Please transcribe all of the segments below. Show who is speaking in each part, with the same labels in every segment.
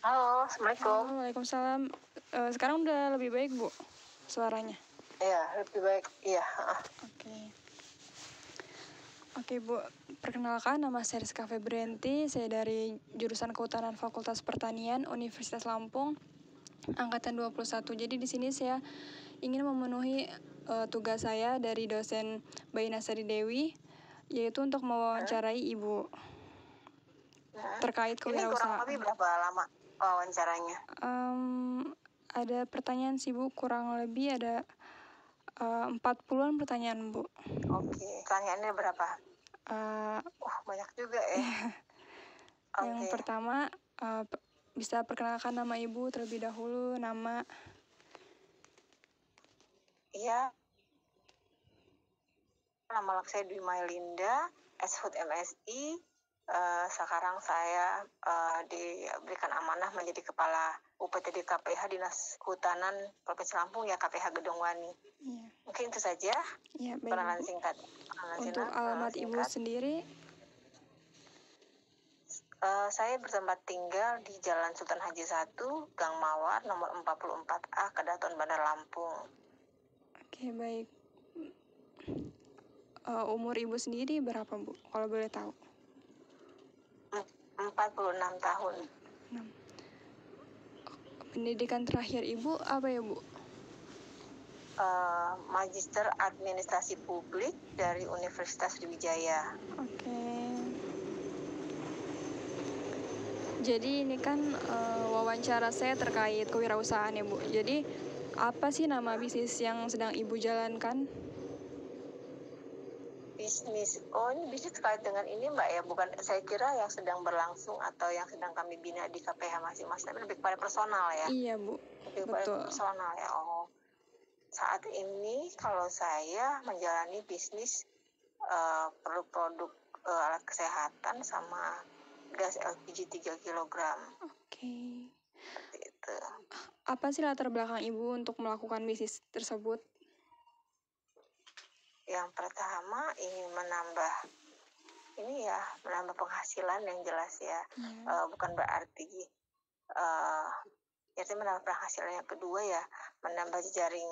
Speaker 1: Halo, Assalamualaikum.
Speaker 2: Halo, Waalaikumsalam. Sekarang udah lebih baik, Bu, suaranya?
Speaker 1: Iya, lebih baik. Iya.
Speaker 2: Oke. Oke, Bu. Perkenalkan, nama saya Rizka Febrianti. Saya dari jurusan Kehutanan Fakultas Pertanian Universitas Lampung, angkatan 21. Jadi di sini saya ingin memenuhi tugas saya dari dosen Bayi Nasari Dewi, yaitu untuk mewawancarai Ibu terkait
Speaker 1: Ini kurang
Speaker 2: kewirausahaan.
Speaker 1: lebih berapa lama wawancaranya?
Speaker 2: Ada pertanyaan sih, Bu. Kurang lebih ada 40-an pertanyaan, Bu.
Speaker 1: Oke, pertanyaannya berapa?
Speaker 2: Uh,
Speaker 1: Banyak juga ya.
Speaker 2: Yang
Speaker 1: Oke.
Speaker 2: pertama, bisa perkenalkan nama Ibu terlebih dahulu, nama.
Speaker 1: Iya, nama lengkap saya Dwi Mailinda, S.Hud MSI. Sekarang saya diberikan amanah menjadi Kepala UPTD KPH Dinas Kehutanan Provinsi Lampung, ya, KPH Gedung Wani.
Speaker 2: Iya.
Speaker 1: Mungkin itu saja.
Speaker 2: Iya, baik,
Speaker 1: Perkenalan
Speaker 2: Bu.
Speaker 1: singkat.
Speaker 2: Untuk alamat Ibu sendiri?
Speaker 1: Saya bertempat tinggal di Jalan Sultan Haji 1, Gang Mawar, nomor 44A, Kedaton, Bandar Lampung.
Speaker 2: Oke, baik. Umur Ibu sendiri berapa, Bu? Kalau boleh tahu.
Speaker 1: 46 tahun.
Speaker 2: Pendidikan terakhir Ibu apa ya, Bu?
Speaker 1: Magister Administrasi Publik dari Universitas Sriwijaya.
Speaker 2: Oke. Jadi ini kan wawancara saya terkait kewirausahaan ya, Bu. Jadi apa sih nama bisnis yang sedang Ibu jalankan?
Speaker 1: Bisnis. Ini bisnis terkait dengan ini, Mbak, ya. Bukan, saya kira yang sedang berlangsung atau yang sedang kami bina di KPH masing-masing, tapi lebih kepada personal ya.
Speaker 2: Iya, Bu.
Speaker 1: Lebih kepada personal ya. Saat ini kalau saya menjalani bisnis produk alat kesehatan sama gas LPG 3 kg.
Speaker 2: Oke.
Speaker 1: Seperti itu.
Speaker 2: Apa sih latar belakang Ibu untuk melakukan bisnis tersebut?
Speaker 1: Yang pertama ingin menambah penghasilan yang jelas ya. Bukan berarti menambah penghasilan. Yang kedua ya, menambah jaring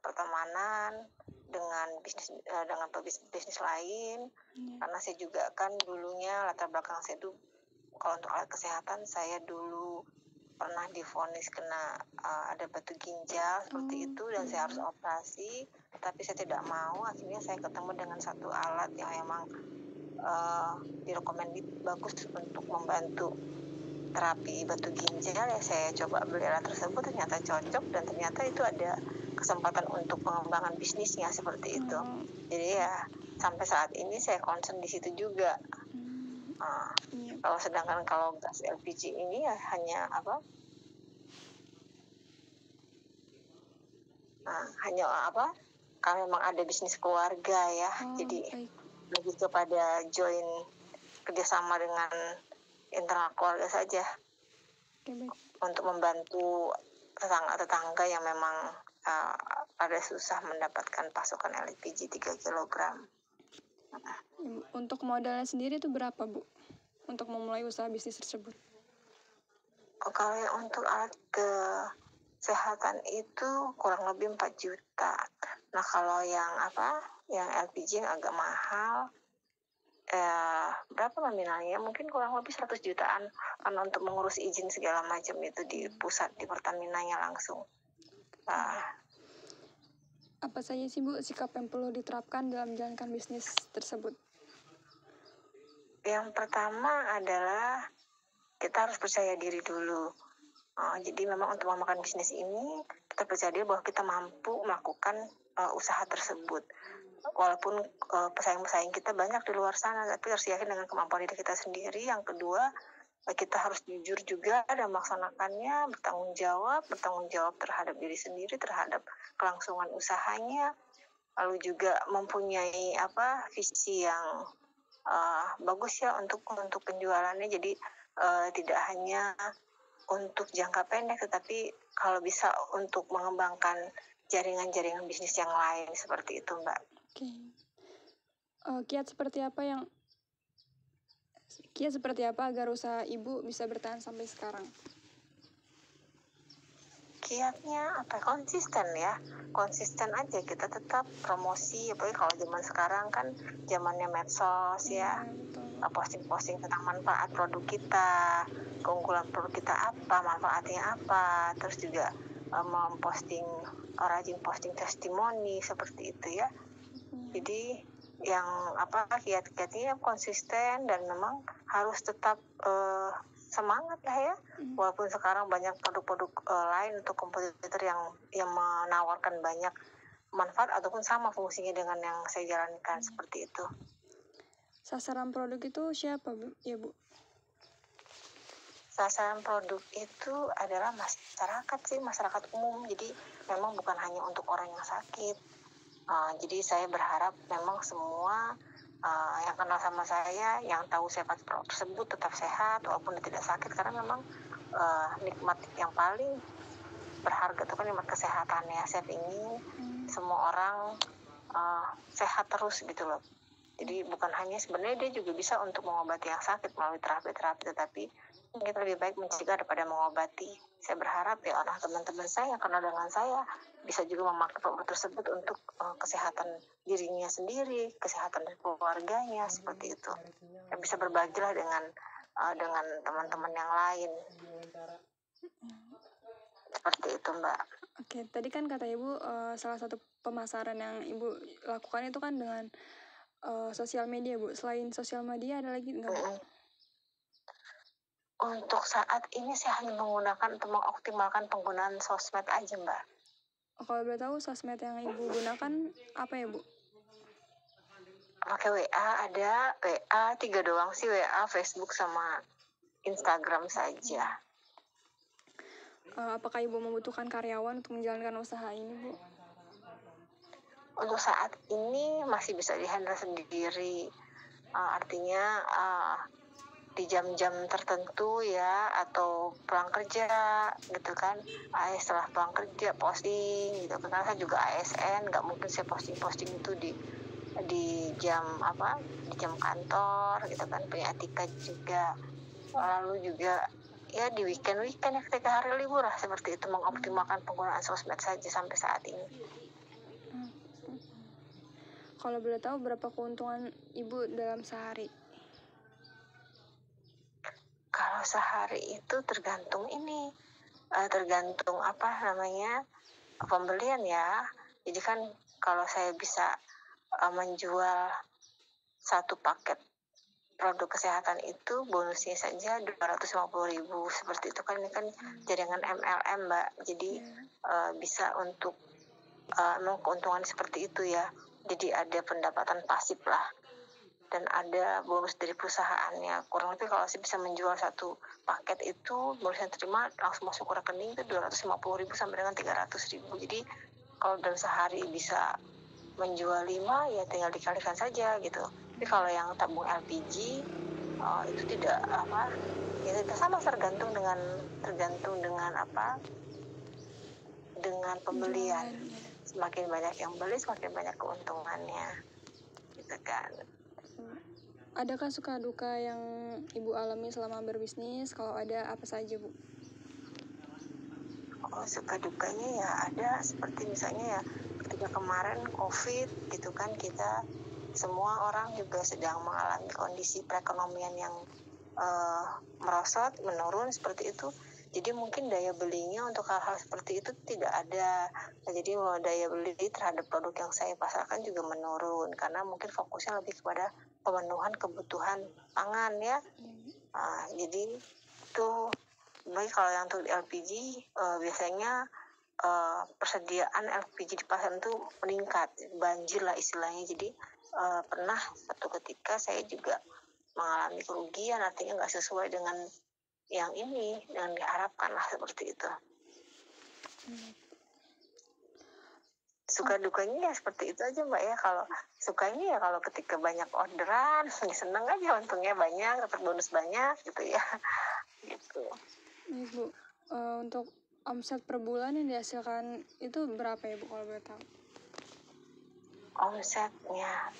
Speaker 1: pertemanan dengan bisnis lain. Karena saya juga kan dulunya latar belakang saya itu, kalau untuk alat kesehatan, saya dulu pernah divonis kena ada batu ginjal seperti itu, dan saya harus operasi, tapi saya tidak mau. Akhirnya saya ketemu dengan satu alat yang memang direkomendasi bagus untuk membantu terapi batu ginjal, ya saya coba beli alat tersebut, ternyata cocok, dan ternyata itu ada kesempatan untuk pengembangan bisnisnya seperti itu. Jadi ya sampai saat ini saya concern di situ juga. Sedangkan kalau gas LPG ini ya hanya kalau memang ada bisnis keluarga ya. Jadi lebih kepada join kerjasama dengan internal keluarga saja. Untuk membantu tetangga yang memang pada susah mendapatkan pasokan LPG 3 kg.
Speaker 2: Untuk modalnya sendiri itu berapa, Bu? Untuk memulai usaha bisnis tersebut?
Speaker 1: Kalau untuk alat kesehatan itu kurang lebih 4 juta. Nah, kalau yang LPG yang agak mahal, berapa nominalnya? Mungkin kurang lebih 100 jutaan, karena untuk mengurus izin segala macam itu di pusat, di Pertaminanya langsung.
Speaker 2: Apa saja sih, Bu, sikap yang perlu diterapkan dalam menjalankan bisnis tersebut?
Speaker 1: Yang pertama adalah kita harus percaya diri dulu. Jadi memang untuk memakan bisnis ini, kita percaya diri bahwa kita mampu melakukan usaha tersebut. Walaupun pesaing-pesaing kita banyak di luar sana, tapi harus yakin dengan kemampuan diri kita sendiri. Yang kedua, kita harus jujur juga dan melaksanakannya, bertanggung jawab terhadap diri sendiri, terhadap kelangsungan usahanya, lalu juga mempunyai visi yang bagus ya untuk penjualannya. Jadi tidak hanya untuk jangka pendek, tetapi kalau bisa untuk mengembangkan jaringan-jaringan bisnis yang lain, seperti itu, Mbak.
Speaker 2: Kiat seperti apa yang Kiat seperti apa agar usaha Ibu bisa bertahan sampai sekarang?
Speaker 1: Kiatnya apa? Konsisten ya, konsisten aja kita tetap promosi. Apalagi kalau zaman sekarang kan zamannya medsos ya,
Speaker 2: Betul.
Speaker 1: posting-posting tentang manfaat produk kita, keunggulan produk kita apa, manfaatnya apa, terus juga memposting, rajin posting testimoni seperti itu ya. Jadi yang kiat-kiatnya konsisten dan memang harus tetap semangat lah ya. Walaupun sekarang banyak produk-produk lain untuk kompetitor yang menawarkan banyak manfaat ataupun sama fungsinya dengan yang saya jalankan seperti itu.
Speaker 2: Sasaran produk itu siapa, Bu? Ya, Bu.
Speaker 1: Sasaran produk itu adalah masyarakat umum. Jadi memang bukan hanya untuk orang yang sakit. Jadi saya berharap memang semua yang kenal sama saya, yang tahu saya pakai produk tersebut tetap sehat walaupun tidak sakit, karena memang nikmat yang paling berharga itu kan nikmat kesehatan ya. Saya ingin semua orang sehat terus gitu loh. Jadi bukan hanya, sebenarnya dia juga bisa untuk mengobati yang sakit melalui terapi-terapi, tetapi kita lebih baik mencegah daripada mengobati. Saya berharap ya orang teman-teman saya yang kenal dengan saya bisa juga memakai produk tersebut untuk kesehatan dirinya sendiri, kesehatan keluarganya, seperti itu. Dan bisa berbagilah dengan teman-teman yang lain. Seperti itu, Mbak.
Speaker 2: Oke, tadi kan kata Ibu salah satu pemasaran yang Ibu lakukan itu kan dengan sosial media, Bu. Selain sosial media ada lagi nggak, Bu?
Speaker 1: Untuk saat ini saya hanya menggunakan untuk mengoptimalkan penggunaan sosmed aja, Mbak.
Speaker 2: Kalau boleh tahu sosmed yang Ibu gunakan apa ya, Bu?
Speaker 1: Pakai WA, ada WA 3 doang sih, WA, Facebook sama Instagram saja.
Speaker 2: Apakah Ibu membutuhkan karyawan untuk menjalankan usaha ini, Bu?
Speaker 1: Untuk saat ini masih bisa dihandle sendiri. Artinya di jam-jam tertentu ya, atau pulang kerja gitu kan, setelah pulang kerja posting gitu, karena saya juga ASN, nggak mungkin saya posting itu di jam di jam kantor gitu kan, punya etika juga. Lalu juga ya di weekend ya, ketika hari libur lah, seperti itu, mengoptimalkan penggunaan sosmed saja sampai saat ini.
Speaker 2: Kalau boleh tahu berapa keuntungan Ibu dalam sehari?
Speaker 1: Kalau sehari itu tergantung pembelian ya. Jadi kan kalau saya bisa menjual satu paket produk kesehatan itu bonusnya saja 250.000 seperti itu kan. Ini kan jaringan MLM, Mbak. Jadi bisa untuk keuntungan seperti itu ya. Jadi ada pendapatan pasif lah, dan ada bonus dari perusahaannya. Kurang lebih kalau saya bisa menjual satu paket itu, bonus yang terima langsung masuk ke rekening itu 250.000 sampai dengan 300.000. Jadi kalau dalam sehari bisa menjual 5, ya tinggal dikalikan saja gitu. Tapi kalau yang tabung LPG itu tidak ya sama, tergantung dengan dengan pembelian. Semakin banyak yang beli, semakin banyak keuntungannya gitu kan.
Speaker 2: Adakah suka duka yang Ibu alami selama berbisnis? Kalau ada, apa saja, Bu?
Speaker 1: Suka dukanya ya ada, seperti misalnya ya ketika kemarin COVID gitu kan, kita semua orang juga sedang mengalami kondisi perekonomian yang merosot, menurun seperti itu. Jadi mungkin daya belinya untuk hal-hal seperti itu tidak ada. Nah, jadi daya beli terhadap produk yang saya pasarkan juga menurun, karena mungkin fokusnya lebih kepada pemenuhan kebutuhan pangan ya. Jadi itu. Baik, kalau yang untuk LPG biasanya persediaan LPG di pasar itu meningkat, banjir lah istilahnya. Jadi pernah satu ketika saya juga mengalami kerugian, artinya nggak sesuai dengan yang diharapkan lah, seperti itu. Suka dukanya ya seperti itu aja, Mbak ya. Kalau sukanya ya kalau ketika banyak orderan, seneng aja, untungnya banyak, dapat bonus banyak gitu ya. Gitu.
Speaker 2: Ibu, untuk omset per bulan yang dihasilkan itu berapa ya, Bu, kalau boleh tahu?
Speaker 1: Omsetnya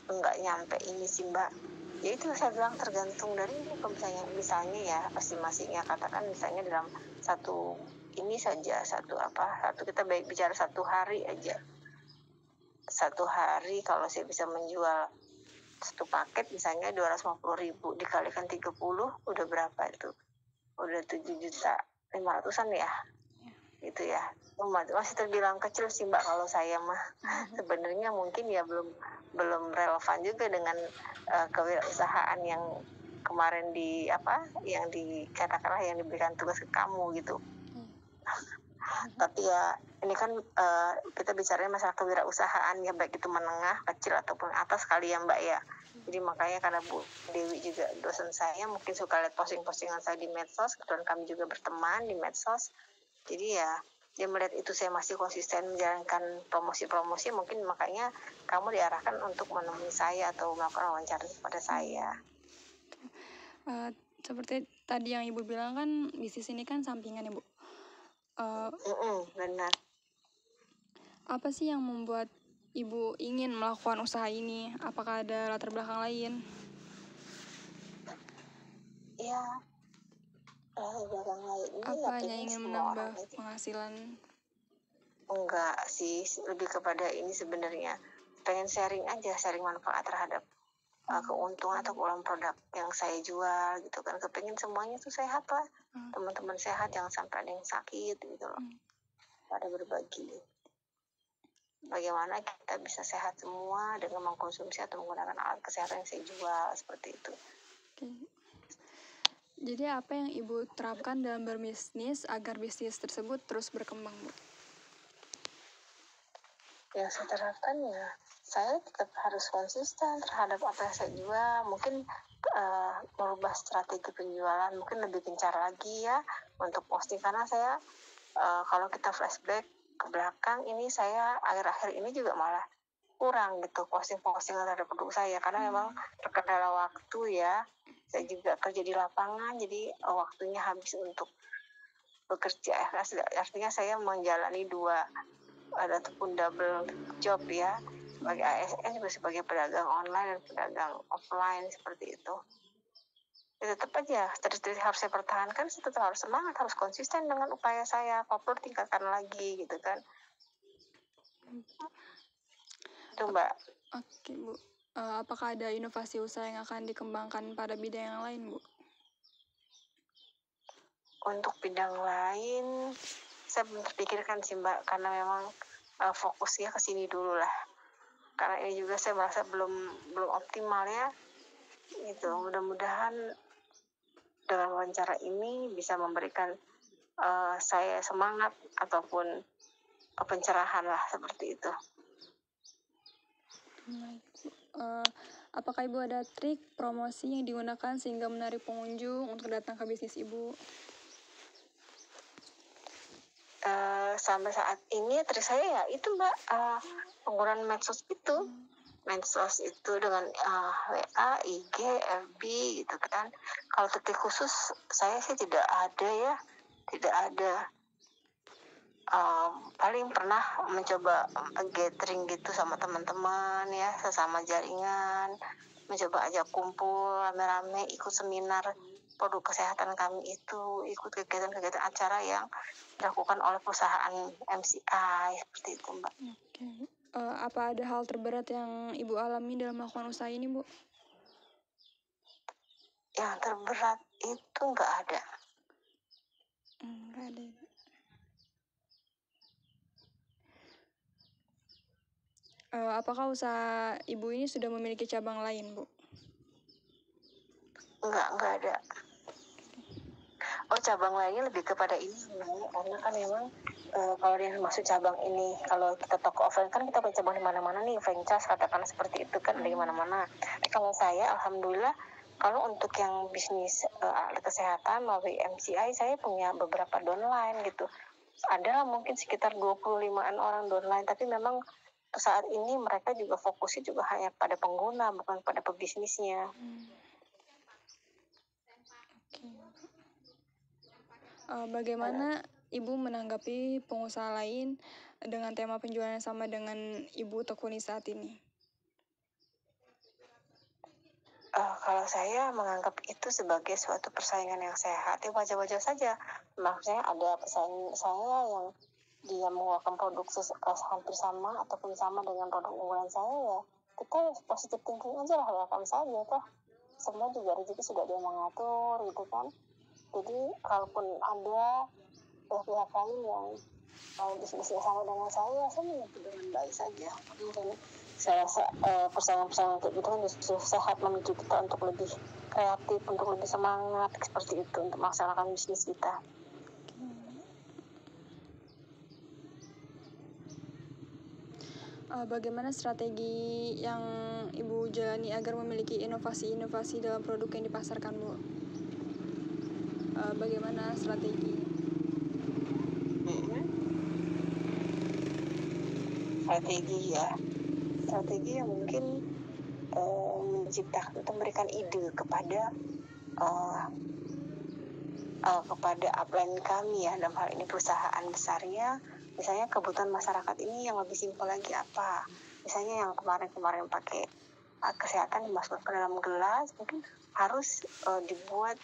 Speaker 1: nggak nyampe ini sih, Mbak. Ya itu saya bilang tergantung dari misalnya ya estimasinya, katakan misalnya dalam satu ini saja, satu kita baik bicara satu hari aja. Satu hari kalau saya bisa menjual satu paket misalnya 250.000 dikalikan 30 udah berapa itu? Udah 7.500.000-an ya. Gitu ya. Masih terbilang kecil sih Mbak kalau saya mah. Sebenarnya mungkin ya belum relevan juga dengan kewirausahaan yang kemarin yang dikatakanlah yang diberikan tugas ke kamu gitu. Tapi ya ini kan kita bicaranya masalah kewirausahaan ya, baik itu menengah, kecil ataupun atas kali ya Mbak ya. Jadi makanya karena Bu Dewi juga dosen saya mungkin suka lihat posting-postingan saya di medsos, kebetulan kami juga berteman di medsos. Jadi ya dia melihat itu saya masih konsisten menjalankan promosi-promosi, mungkin makanya kamu diarahkan untuk menemui saya atau melakukan wawancara kepada saya.
Speaker 2: Seperti tadi yang Ibu bilang kan bisnis ini kan sampingan ya Bu.
Speaker 1: Benar.
Speaker 2: Apa sih yang membuat Ibu ingin melakukan usaha ini? Apakah ada latar belakang lain?
Speaker 1: Ya, latar belakang lain ini
Speaker 2: apa hanya ingin menambah penghasilan?
Speaker 1: Enggak sih, lebih kepada ini sebenarnya pengen sharing aja, sharing manfaat terhadap keuntungan atau produk yang saya jual gitu kan. Kepengen semuanya tuh sehat lah, teman-teman sehat, jangan sampai ada yang sakit gitu loh. Pada berbagi bagaimana kita bisa sehat semua dengan mengkonsumsi atau menggunakan alat kesehatan yang saya jual, seperti itu.
Speaker 2: Jadi apa yang Ibu terapkan dalam berbisnis agar bisnis tersebut terus berkembang, Bu?
Speaker 1: Yang saya terapkan ya, saya tetap harus konsisten terhadap apa yang saya jual. Mungkin merubah strategi penjualan, mungkin lebih gencar lagi ya untuk posting, karena saya kalau kita flashback ke belakang ini, saya akhir-akhir ini juga malah kurang gitu posting-posting terhadap produk saya, karena memang terkendala waktu ya. Saya juga kerja di lapangan, jadi waktunya habis untuk bekerja. Artinya saya menjalani ataupun double job ya, sebagai ASN juga sebagai pedagang online dan pedagang offline, seperti itu. Ya, tetap aja harus saya pertahankan, tetap harus semangat, harus konsisten dengan upaya saya, apapun tingkatkan lagi gitu kan. Itu Mbak.
Speaker 2: Oke Bu, apakah ada inovasi usaha yang akan dikembangkan pada bidang yang lain Bu?
Speaker 1: Untuk bidang lain saya belum terpikirkan sih Mbak, karena memang fokusnya ke sini dulu lah, karena ini juga saya merasa belum optimal ya gitu. Mudah-mudahan dengan wawancara ini bisa memberikan saya semangat ataupun pencerahan lah, seperti itu.
Speaker 2: Apakah Ibu ada trik promosi yang digunakan sehingga menarik pengunjung untuk datang ke bisnis Ibu?
Speaker 1: Sampai saat ini trik saya ya itu Mbak, penggunaan medsos itu. Medsos itu dengan WA, IG, FB gitu kan. Kalau trik khusus saya sih tidak ada. Paling pernah mencoba gathering gitu sama teman-teman ya, sesama jaringan, mencoba ajak kumpul rame-rame, ikut seminar produk kesehatan kami itu, ikut kegiatan-kegiatan acara yang dilakukan oleh perusahaan MCI, seperti itu Mbak.
Speaker 2: Apa ada hal terberat yang Ibu alami dalam melakukan usaha ini Bu?
Speaker 1: Yang terberat itu nggak ada.
Speaker 2: Nggak ada. Apakah usaha Ibu ini sudah memiliki cabang lain Bu?
Speaker 1: Nggak ada. Cabang lainnya lebih kepada ini, karena kan memang kalau dia masuk cabang ini, kalau kita toko offline kan kita punya cabang di mana-mana nih, franchise katakan seperti itu kan, di mana-mana. Kalau saya alhamdulillah, kalau untuk yang bisnis alat kesehatan melalui MCI, saya punya beberapa downline gitu. Ada mungkin sekitar 25-an orang downline, tapi memang saat ini mereka juga fokusnya juga hanya pada pengguna, bukan pada pebisnisnya.
Speaker 2: Bagaimana Ibu menanggapi pengusaha lain dengan tema penjualan yang sama dengan Ibu tekuni saat ini?
Speaker 1: Kalau saya menganggap itu sebagai suatu persaingan yang sehat, ya wajar-wajar saja. Maksudnya ada pesaing saya yang dia mengeluarkan produk hampir sama ataupun sama dengan produk unggulan saya, ya kita positif thinking aja lah, welcome saja toh. Semua juga rezeki sudah dia mengatur gitu kan. Jadi kalaupun ada pihak lain yang bisnisnya sama dengan saya menyambut dengan baik saja. Mungkin saya rasa persaingan-persaingan kayak gitu kan justru sehat, memicu kita untuk lebih kreatif, untuk lebih semangat seperti itu untuk melaksanakan bisnis kita.
Speaker 2: Bagaimana strategi yang Ibu jalani agar memiliki inovasi-inovasi dalam produk yang dipasarkan, Bu? Bagaimana strategi?
Speaker 1: Strategi yang mungkin menciptakan atau memberikan ide kepada upline kami ya, dalam hal ini perusahaan besarnya. Misalnya kebutuhan masyarakat ini yang lebih simpel lagi apa, misalnya yang kemarin pakai kesehatan dimasukkan ke dalam gelas, mungkin harus dibuat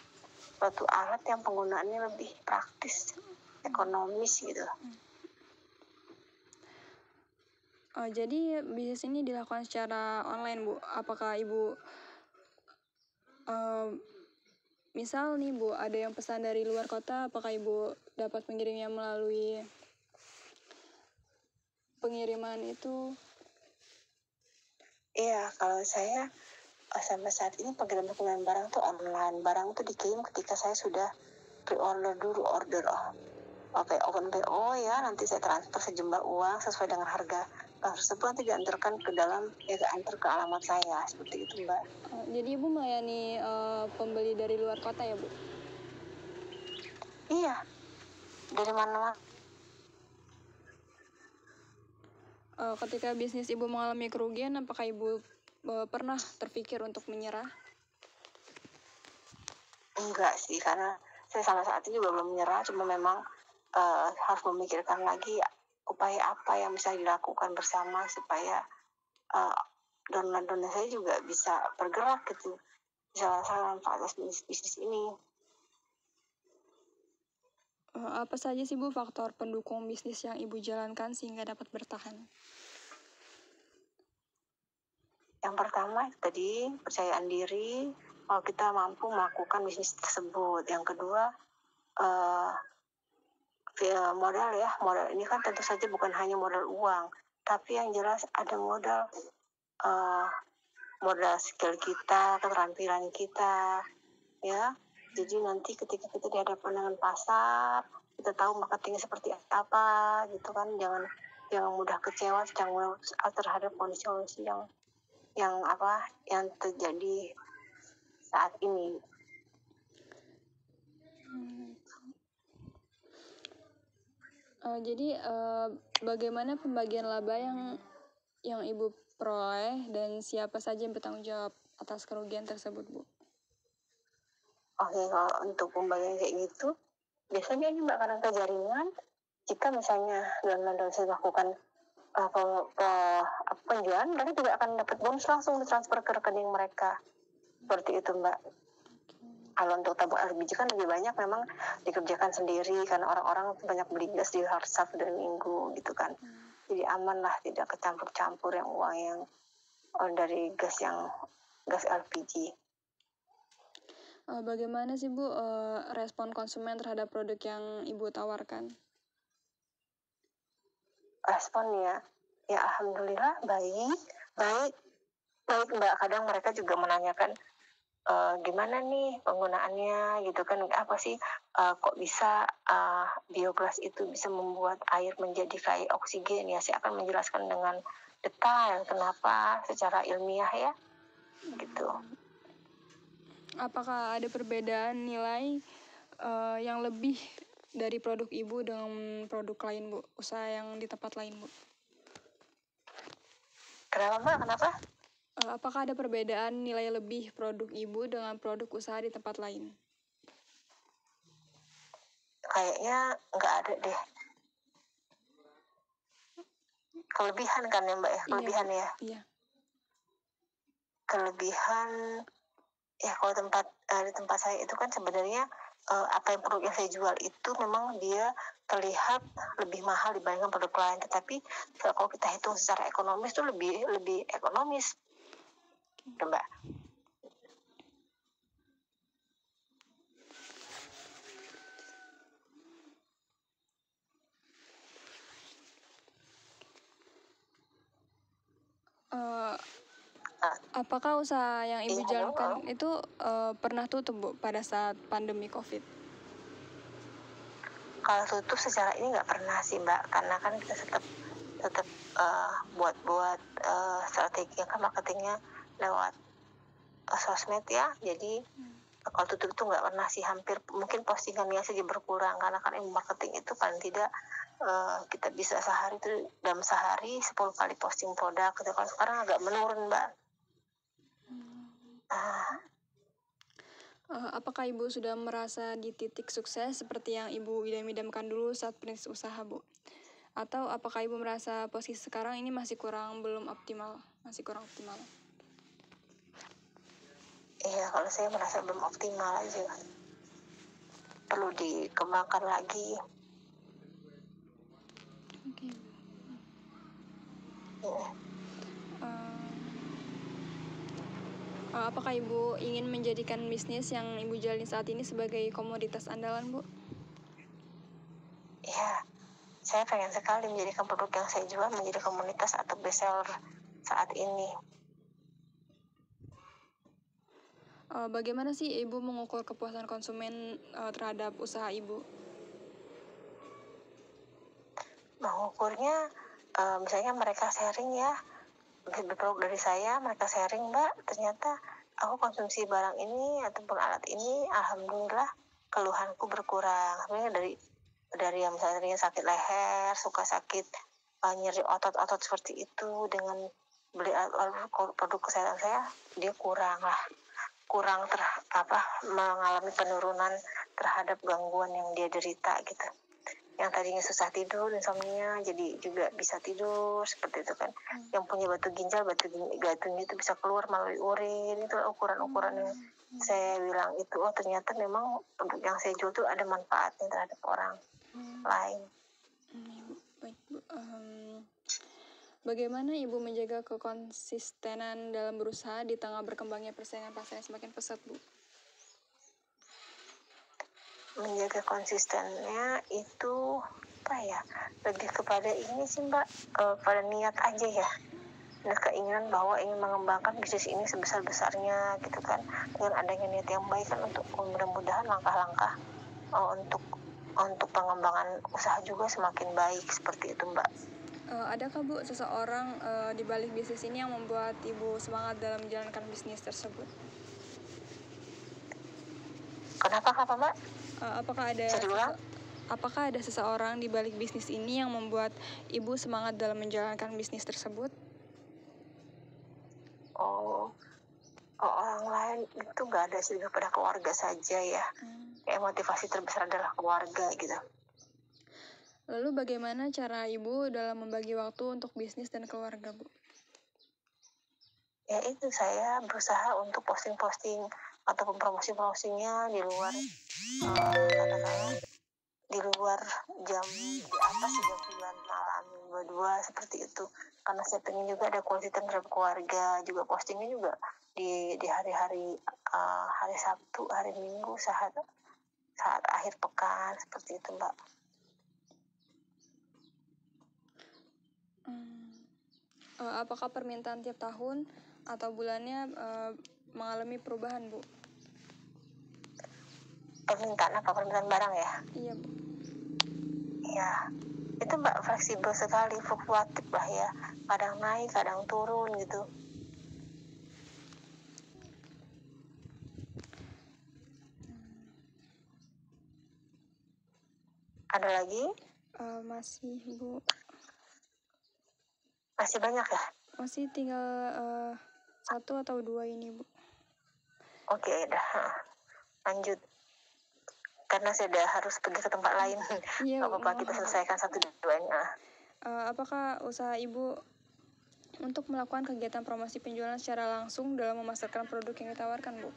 Speaker 1: suatu alat yang penggunaannya lebih praktis, ekonomis gitu.
Speaker 2: Jadi bisnis ini dilakukan secara online, Bu. Apakah Ibu misal nih, Bu, ada yang pesan dari luar kota, apakah Ibu dapat mengirimnya melalui pengiriman itu?
Speaker 1: Iya, kalau saya sampai saat ini pengiriman barang tuh online. Barang tuh dikirim ketika saya sudah pre-order dulu, pakai open PO ya, nanti saya transfer sejumlah uang sesuai dengan harga tersebut, nanti diantarkan antar ke alamat saya, seperti itu Mbak.
Speaker 2: Jadi Ibu melayani pembeli dari luar kota ya, Bu?
Speaker 1: Iya, dari mana-mana.
Speaker 2: Ketika bisnis Ibu mengalami kerugian, apakah Ibu pernah terpikir untuk menyerah?
Speaker 1: Enggak sih, karena saya sampai saat ini juga belum menyerah, cuma memang harus memikirkan lagi upaya apa yang bisa dilakukan bersama supaya donor-donor saya juga bisa bergerak gitu, bisa merasakan manfaat bisnis ini.
Speaker 2: Apa saja sih, Bu, faktor pendukung bisnis yang Ibu jalankan sehingga dapat bertahan?
Speaker 1: Yang pertama tadi, percayaan diri kalau kita mampu melakukan bisnis tersebut. Yang kedua, modal ini kan tentu saja bukan hanya modal uang, tapi yang jelas ada modal skill kita, keterampilan kita, ya. Jadi nanti ketika kita dihadapkan dengan pasar, kita tahu marketingnya seperti apa, gitu kan. Jangan mudah kecewa terhadap kondisi yang terjadi saat ini.
Speaker 2: Jadi bagaimana pembagian laba yang Ibu peroleh dan siapa saja yang bertanggung jawab atas kerugian tersebut, Bu?
Speaker 1: Oke, kalau untuk pembagian kayak gitu, biasanya ini Mbak, karena jaringan, jika misalnya donor saya lakukan penjualan, mereka juga akan dapat bonus langsung ditransfer ke rekening mereka. Seperti itu Mbak. Kalau untuk tabung LPG kan lebih banyak memang dikerjakan sendiri, karena orang-orang banyak beli gas di hari Sabtu dan Minggu gitu kan. Jadi aman lah, tidak kecampur-campur yang uang yang dari gas LPG.
Speaker 2: Bagaimana sih, Bu, respon konsumen terhadap produk yang Ibu tawarkan?
Speaker 1: Responnya, ya alhamdulillah baik Mbak. Kadang mereka juga menanyakan gimana nih penggunaannya gitu kan, apa sih kok bisa biogas itu bisa membuat air menjadi kayak oksigen ya. Saya akan menjelaskan dengan detail kenapa secara ilmiah ya gitu.
Speaker 2: Apakah ada perbedaan nilai yang lebih dari produk Ibu dengan produk lain, Bu? Usaha yang di tempat lain, Bu?
Speaker 1: Kenapa Mbak? Kenapa?
Speaker 2: Apakah ada perbedaan nilai lebih produk Ibu dengan produk usaha di tempat lain?
Speaker 1: Kayaknya nggak ada deh. Kelebihan kan ya Mbak ya? Kelebihan
Speaker 2: Iya,
Speaker 1: ya?
Speaker 2: Iya.
Speaker 1: Kelebihan Ya kalau di tempat saya itu kan sebenarnya apa yang produk yang saya jual itu memang dia terlihat lebih mahal dibandingkan produk lain, tetapi kalau kita hitung secara ekonomis itu lebih ekonomis, Mbak.
Speaker 2: Eh,
Speaker 1: Nah,
Speaker 2: apakah usaha yang ibu
Speaker 1: iya
Speaker 2: jalankan
Speaker 1: dong.
Speaker 2: itu pernah tutup bu pada saat pandemi COVID?
Speaker 1: Kalau tutup secara ini nggak pernah sih Mbak, karena kan kita tetap buat strategi kan marketingnya lewat sosmed ya. Jadi kalau tutup itu nggak pernah sih, hampir mungkin postingannya saja berkurang karena kan ilmu marketing itu paling tidak kita bisa dalam sehari 10 kali posting produk gitu. Kalau sekarang agak menurun Mbak.
Speaker 2: Apakah ibu sudah merasa di titik sukses seperti yang ibu idam-idamkan dulu saat perintis usaha bu? Atau apakah ibu merasa posisi sekarang ini masih kurang optimal?
Speaker 1: Iya, kalau saya merasa belum optimal aja, perlu dikembangkan lagi.
Speaker 2: Oke.
Speaker 1: Iya.
Speaker 2: Apakah ibu ingin menjadikan bisnis yang ibu jalani saat ini sebagai komoditas andalan bu?
Speaker 1: Iya, saya pengen sekali menjadikan produk yang saya jual menjadi komunitas atau bestseller saat ini.
Speaker 2: Bagaimana sih ibu mengukur kepuasan konsumen terhadap usaha ibu?
Speaker 1: Mengukurnya misalnya mereka sharing ya, produk dari saya mereka sharing, Mbak, ternyata aku konsumsi barang ini ataupun alat ini, alhamdulillah keluhanku berkurang. Sebenarnya dari yang misalnya sakit leher, suka sakit nyeri otot-otot seperti itu, dengan beli produk kesehatan saya, dia mengalami penurunan terhadap gangguan yang dia derita gitu. Yang tadinya susah tidur, insomnia, jadi juga bisa tidur seperti itu kan. Yang punya batu ginjal itu bisa keluar melalui urin. Itu ukuran-ukuran yang saya bilang itu, oh ternyata memang produk yang saya jual itu ada manfaatnya terhadap orang lain.
Speaker 2: Baik bu. Bagaimana ibu menjaga kekonsistenan dalam berusaha di tengah berkembangnya persaingan pasar yang semakin pesat bu?
Speaker 1: Menjaga konsistennya itu lebih kepada ini sih Mbak, pada niat aja ya, dan keinginan bahwa ingin mengembangkan bisnis ini sebesar-besarnya gitu kan, dengan adanya niat yang baik kan, untuk mudah-mudahan langkah-langkah untuk pengembangan usaha juga semakin baik seperti itu Mbak.
Speaker 2: Adakah bu seseorang di balik bisnis ini yang membuat ibu semangat dalam menjalankan bisnis tersebut?
Speaker 1: Kenapa Mbak?
Speaker 2: Apakah ada seseorang di balik bisnis ini yang membuat ibu semangat dalam menjalankan bisnis tersebut?
Speaker 1: Orang lain itu nggak ada sih, pada keluarga saja ya. Kayak motivasi terbesar adalah keluarga gitu.
Speaker 2: Lalu bagaimana cara ibu dalam membagi waktu untuk bisnis dan keluarga bu?
Speaker 1: Ya itu, saya berusaha untuk posting-posting ataupun promosi-promosinya di luar katakanlah di luar jam di atas jam 9 malam 22 seperti itu, karena saya pengen juga ada quality time terhadap keluarga. Juga postingnya juga di hari-hari hari Sabtu, hari Minggu, saat akhir pekan seperti itu Mbak.
Speaker 2: Apakah permintaan tiap tahun atau bulannya mengalami perubahan bu?
Speaker 1: Permintaan barang ya?
Speaker 2: Iya bu.
Speaker 1: Ya, itu Mbak fleksibel sekali, fluktuatif lah ya, kadang naik kadang turun gitu. Ada lagi?
Speaker 2: Masih bu.
Speaker 1: Masih banyak ya?
Speaker 2: Masih tinggal 1 atau 2 ini bu.
Speaker 1: Oke, dah lanjut, karena saya udah harus pergi ke tempat lain.
Speaker 2: Iya,
Speaker 1: Gak apa-apa, kita selesaikan 1-2-nya.
Speaker 2: Apakah usaha ibu untuk melakukan kegiatan promosi penjualan secara langsung dalam memasarkan produk yang ditawarkan bu?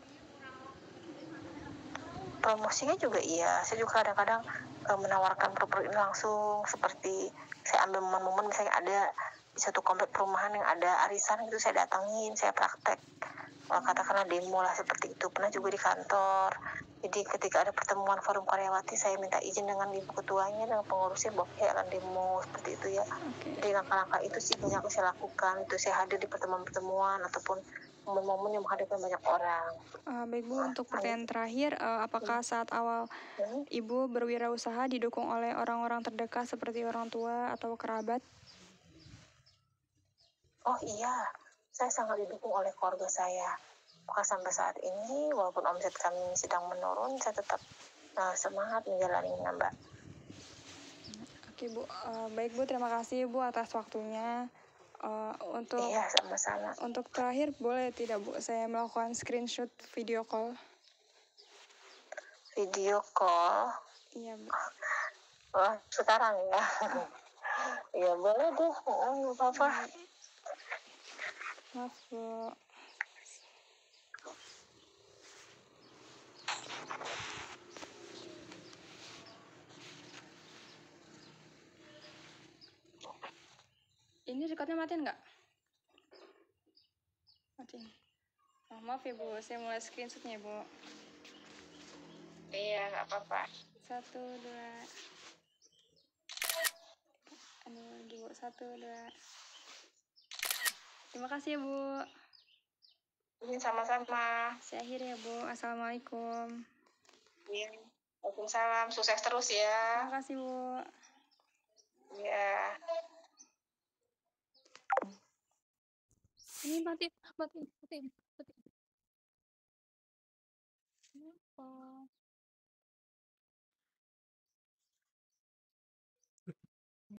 Speaker 1: promosinya juga iya. Saya juga kadang-kadang menawarkan produk ini langsung, seperti saya ambil momen-momen misalnya ada di satu komplek perumahan yang ada arisan gitu, saya datangin, saya praktek katakanlah demo lah seperti itu. Pernah juga di kantor. Jadi ketika ada pertemuan forum karyawati, saya minta izin dengan ibu ketuanya dan pengurusnya bahwa saya akan demo seperti itu ya. Jadi langkah-langkah itu sih banyak saya lakukan. Itu saya hadir di pertemuan-pertemuan ataupun momen-momen yang menghadirkan banyak orang.
Speaker 2: Baik Bu, untuk pertanyaan terakhir, apakah saat awal Ibu berwirausaha didukung oleh orang-orang terdekat seperti orang tua atau kerabat?
Speaker 1: Oh iya, saya sangat didukung oleh keluarga saya. Maka sampai saat ini, walaupun omset kami sedang menurun, saya tetap semangat menjalaninya, Mbak.
Speaker 2: Oke Bu, baik Bu, terima kasih Bu atas waktunya.
Speaker 1: Iya, sama-sama.
Speaker 2: Untuk terakhir, boleh tidak Bu, saya melakukan screenshot video call?
Speaker 1: Video call?
Speaker 2: Iya Bu.
Speaker 1: Wah, sekarang ya? Ya boleh deh, nggak apa-apa.
Speaker 2: Maaf Bu. Ini recordnya matiin nggak? Matiin. Maaf ya Bu, saya mulai screenshotnya Bu.
Speaker 1: Iya, nggak apa-apa.
Speaker 2: 1, 2. Lagi Bu, 1, 2. Terima kasih ya Bu.
Speaker 1: Ini sama-sama.
Speaker 2: Saya akhiri ya Bu. Assalamualaikum.
Speaker 1: Iya. Waalaikumsalam. Sukses terus ya.
Speaker 2: Terima kasih Bu.
Speaker 1: Iya.
Speaker 2: Ini matiin. Kenapa?